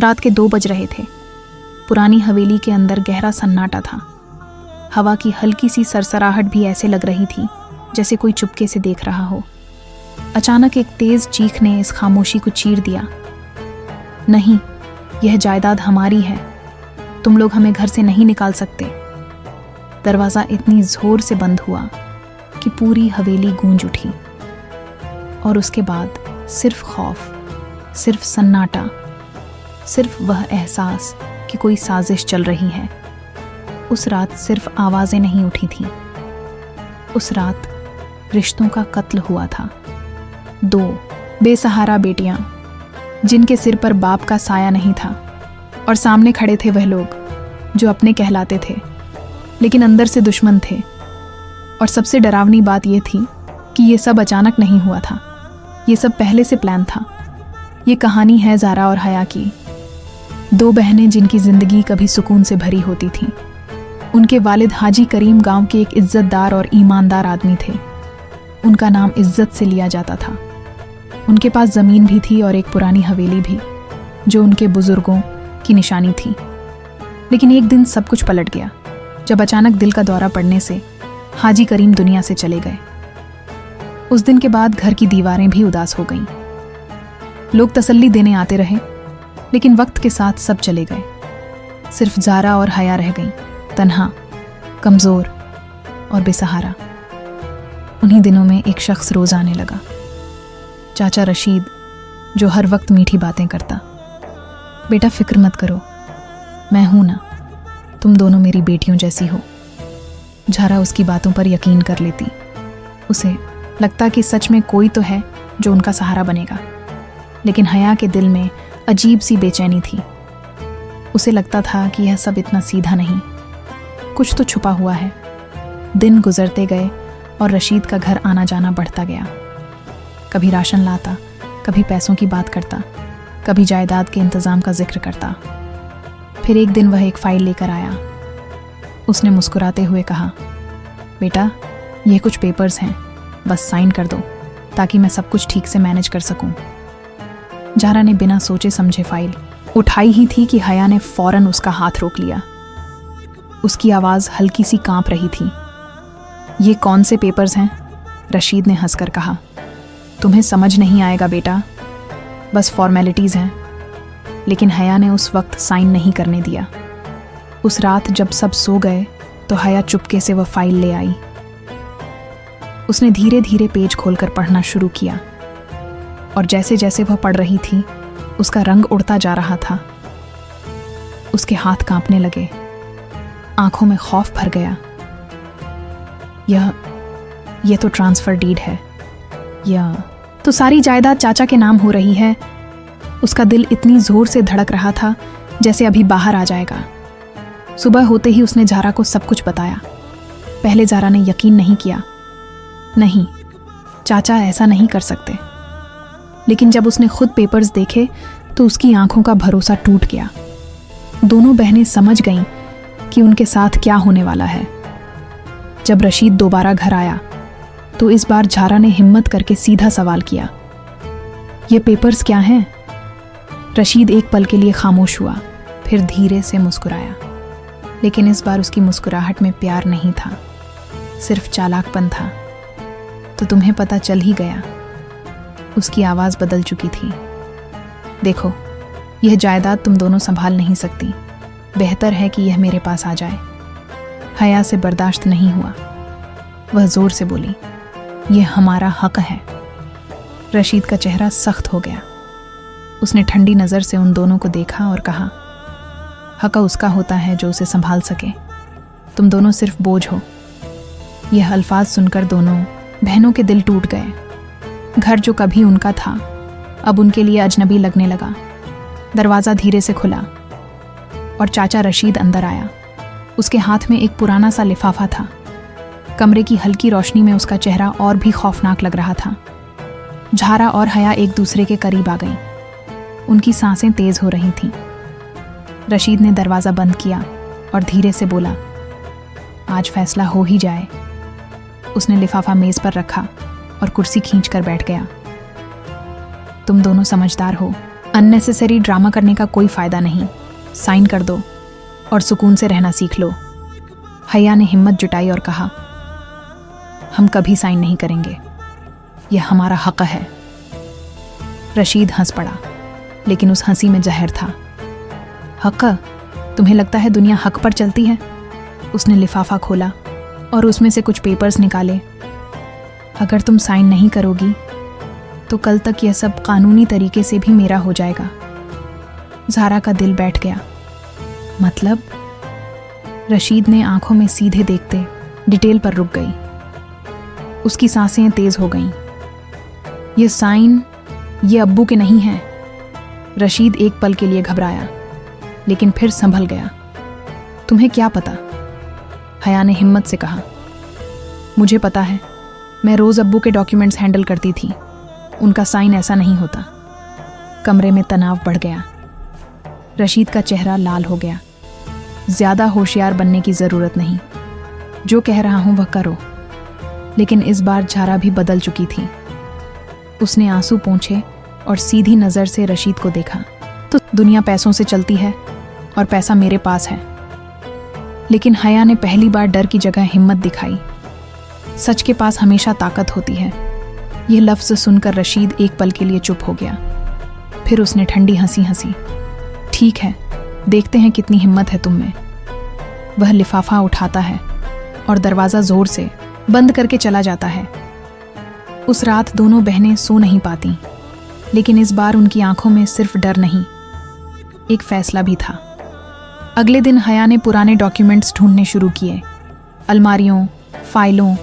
रात के 2 बज रहे थे। पुरानी हवेली के अंदर गहरा सन्नाटा था। हवा की हल्की सी सरसराहट भी ऐसे लग रही थी जैसे कोई चुपके से देख रहा हो। अचानक एक तेज चीख ने इस खामोशी को चीर दिया। नहीं, यह जायदाद हमारी है, तुम लोग हमें घर से नहीं निकाल सकते। दरवाज़ा इतनी जोर से बंद हुआ कि पूरी हवेली गूंज उठी। और उसके बाद सिर्फ खौफ, सिर्फ सन्नाटा, सिर्फ वह एहसास कि कोई साजिश चल रही है। उस रात सिर्फ आवाज़ें नहीं उठी थीं, उस रात रिश्तों का कत्ल हुआ था। 2 बेसहारा बेटियां जिनके सिर पर बाप का साया नहीं था, और सामने खड़े थे वह लोग जो अपने कहलाते थे लेकिन अंदर से दुश्मन थे। और सबसे डरावनी बात यह थी कि ये सब अचानक नहीं हुआ था, ये सब पहले से प्लान था। ये कहानी है ज़ारा और हया की, 2 बहनें जिनकी ज़िंदगी कभी सुकून से भरी होती थीं। उनके वालिद हाजी करीम गांव के एक इज्जतदार और ईमानदार आदमी थे। उनका नाम इज्जत से लिया जाता था। उनके पास ज़मीन भी थी और एक पुरानी हवेली भी, जो उनके बुज़ुर्गों की निशानी थी। लेकिन एक दिन सब कुछ पलट गया जब अचानक दिल का दौरा पड़ने से हाजी करीम दुनिया से चले गए। उस दिन के बाद घर की दीवारें भी उदास हो गईं। लोग तसल्ली देने आते रहे, लेकिन वक्त के साथ सब चले गए। सिर्फ ज़ारा और हया रह गईं, तन्हा, कमज़ोर और बेसहारा। उन्हीं दिनों में एक शख्स रोज़ आने लगा, चाचा रशीद, जो हर वक्त मीठी बातें करता। बेटा फिक्र मत करो, मैं हूं ना, तुम दोनों मेरी बेटियों जैसी हो। ज़ारा उसकी बातों पर यकीन कर लेती। उसे लगता कि सच में कोई तो है जो उनका सहारा बनेगा। लेकिन हया के दिल में अजीब सी बेचैनी थी। उसे लगता था कि यह सब इतना सीधा नहीं, कुछ तो छुपा हुआ है। दिन गुजरते गए और रशीद का घर आना जाना बढ़ता गया। कभी राशन लाता, कभी पैसों की बात करता, कभी जायदाद के इंतज़ाम का जिक्र करता। फिर एक दिन वह एक फ़ाइल लेकर आया। उसने मुस्कुराते हुए कहा, बेटा ये कुछ पेपर्स हैं, बस साइन कर दो ताकि मैं सब कुछ ठीक से मैनेज कर सकूं। ज़ारा ने बिना सोचे समझे फ़ाइल उठाई ही थी कि हया ने फ़ौरन उसका हाथ रोक लिया। उसकी आवाज़ हल्की सी कांप रही थी। ये कौन से पेपर्स हैं? रशीद ने हंसकर कहा, तुम्हें समझ नहीं आएगा बेटा, बस फॉर्मेलिटीज़ हैं। लेकिन हया ने उस वक्त साइन नहीं करने दिया। उस रात जब सब सो गए तो हया चुपके से वह फाइल ले आई। उसने धीरे धीरे पेज खोलकर पढ़ना शुरू किया, और जैसे जैसे वह पढ़ रही थी उसका रंग उड़ता जा रहा था। उसके हाथ कांपने लगे, आंखों में खौफ भर गया। यह तो ट्रांसफ़र डीड है, यह तो सारी जायदाद चाचा के नाम हो रही है। उसका दिल इतनी ज़ोर से धड़क रहा था जैसे अभी बाहर आ जाएगा। सुबह होते ही उसने ज़ारा को सब कुछ बताया। पहले ज़ारा ने यकीन नहीं किया, नहीं, चाचा ऐसा नहीं कर सकते। लेकिन जब उसने खुद पेपर्स देखे तो उसकी आंखों का भरोसा टूट गया। दोनों बहनें समझ गईं कि उनके साथ क्या होने वाला है। जब रशीद दोबारा घर आया तो इस बार ज़ारा ने हिम्मत करके सीधा सवाल किया, ये पेपर्स क्या हैं? रशीद एक पल के लिए खामोश हुआ, फिर धीरे से मुस्कुराया। लेकिन इस बार उसकी मुस्कुराहट में प्यार नहीं था, सिर्फ चालाकपन था। तो तुम्हें पता चल ही गया। उसकी आवाज़ बदल चुकी थी। देखो, यह जायदाद तुम दोनों संभाल नहीं सकती, बेहतर है कि यह मेरे पास आ जाए। हया से बर्दाश्त नहीं हुआ, वह ज़ोर से बोली, यह हमारा हक है। रशीद का चेहरा सख्त हो गया। उसने ठंडी नज़र से उन दोनों को देखा और कहा, हक उसका होता है जो उसे संभाल सके, तुम दोनों सिर्फ बोझ हो। यह अल्फाज सुनकर दोनों बहनों के दिल टूट गए। घर जो कभी उनका था अब उनके लिए अजनबी लगने लगा। दरवाज़ा धीरे से खुला और चाचा रशीद अंदर आया। उसके हाथ में एक पुराना सा लिफाफा था। कमरे की हल्की रोशनी में उसका चेहरा और भी खौफनाक लग रहा था। ज़ारा और हया एक दूसरे के करीब आ गईं। उनकी सांसें तेज हो रही थीं। रशीद ने दरवाज़ा बंद किया और धीरे से बोला, आज फैसला हो ही जाए। उसने लिफाफा मेज़ पर रखा और कुर्सी खींचकर बैठ गया। तुम दोनों समझदार हो, अननेसेसरी ड्रामा करने का कोई फ़ायदा नहीं, साइन कर दो और सुकून से रहना सीख लो। हया ने हिम्मत जुटाई और कहा, हम कभी साइन नहीं करेंगे, यह हमारा हक है। रशीद हंस पड़ा, लेकिन उस हंसी में जहर था। हक? तुम्हें लगता है दुनिया हक पर चलती है? उसने लिफाफा खोला और उसमें से कुछ पेपर्स निकाले। अगर तुम साइन नहीं करोगी तो कल तक यह सब कानूनी तरीके से भी मेरा हो जाएगा। ज़ारा का दिल बैठ गया। मतलब? रशीद ने आंखों में सीधे देखते डिटेल पर रुक गई। उसकी सांसें तेज हो गईं। ये साइन ये अब्बू के नहीं हैं। रशीद एक पल के लिए घबराया, लेकिन फिर संभल गया। तुम्हें क्या पता? हया ने हिम्मत से कहा, मुझे पता है, मैं रोज़ अब्बू के डॉक्यूमेंट्स हैंडल करती थी। उनका साइन ऐसा नहीं होता। कमरे में तनाव बढ़ गया। रशीद का चेहरा लाल हो गया। ज़्यादा होशियार बनने की ज़रूरत नहीं, जो कह रहा हूं वह करो। लेकिन इस बार ज़ारा भी बदल चुकी थी। उसने आंसू पोंछे और सीधी नज़र से रशीद को देखा। तो दुनिया पैसों से चलती है और पैसा मेरे पास है। लेकिन हया ने पहली बार डर की जगह हिम्मत दिखाई। सच के पास हमेशा ताकत होती है। यह लफ्ज़ सुनकर रशीद एक पल के लिए चुप हो गया। फिर उसने ठंडी हंसी हंसी। ठीक है, देखते हैं कितनी हिम्मत है तुम में। वह लिफाफा उठाता है और दरवाज़ा ज़ोर से बंद करके चला जाता है। उस रात दोनों बहनें सो नहीं पातीं, लेकिन इस बार उनकी आंखों में सिर्फ डर नहीं, एक फैसला भी था। अगले दिन हया ने पुराने डॉक्यूमेंट्स ढूंढने शुरू किए। अलमारियों, फाइलों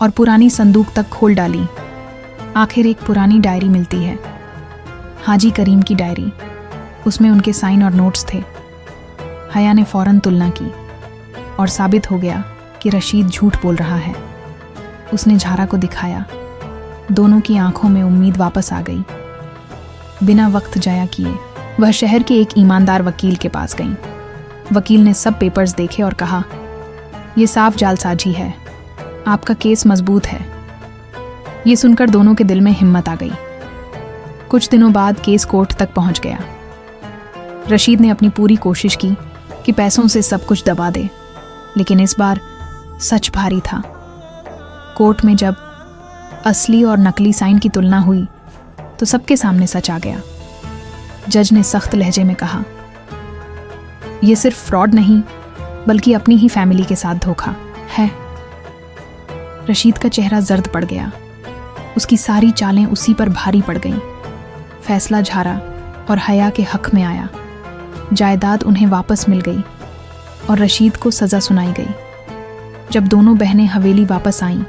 और पुरानी संदूक तक खोल डाली। आखिर एक पुरानी डायरी मिलती है, हाजी करीम की डायरी। उसमें उनके साइन और नोट्स थे। हया ने फौरन तुलना की और साबित हो गया कि रशीद झूठ बोल रहा है। उसने ज़ारा को दिखाया। दोनों की आंखों में उम्मीद वापस आ गई। बिना वक्त जाया किए वह शहर के एक ईमानदार वकील के पास गईं। वकील ने सब पेपर्स देखे और कहा, यह साफ जालसाजी है, आपका केस मजबूत है। ये सुनकर दोनों के दिल में हिम्मत आ गई। कुछ दिनों बाद केस कोर्ट तक पहुंच गया। रशीद ने अपनी पूरी कोशिश की कि पैसों से सब कुछ दबा दे, लेकिन इस बार सच भारी था। कोर्ट में जब असली और नकली साइन की तुलना हुई तो सबके सामने सच आ गया। जज ने सख्त लहजे में कहा, यह सिर्फ फ्रॉड नहीं बल्कि अपनी ही फैमिली के साथ धोखा है। रशीद का चेहरा जर्द पड़ गया। उसकी सारी चालें उसी पर भारी पड़ गईं। फैसला ज़ारा और हया के हक में आया। जायदाद उन्हें वापस मिल गई और रशीद को सज़ा सुनाई गई। जब दोनों बहनें हवेली वापस आईं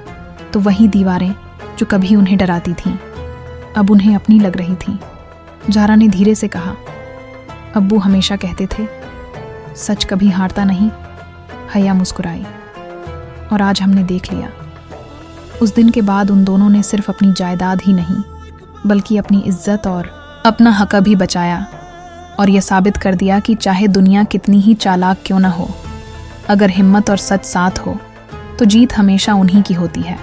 तो वही दीवारें जो कभी उन्हें डराती थीं अब उन्हें अपनी लग रही थीं। ज़ारा ने धीरे से कहा, अब्बू हमेशा कहते थे सच कभी हारता नहीं। हया मुस्कुराई, और आज हमने देख लिया। उस दिन के बाद उन दोनों ने सिर्फ अपनी जायदाद ही नहीं बल्कि अपनी इज्जत और अपना हक भी बचाया, और यह साबित कर दिया कि चाहे दुनिया कितनी ही चालाक क्यों न हो, अगर हिम्मत और सच साथ हो तो जीत हमेशा उन्हीं की होती है।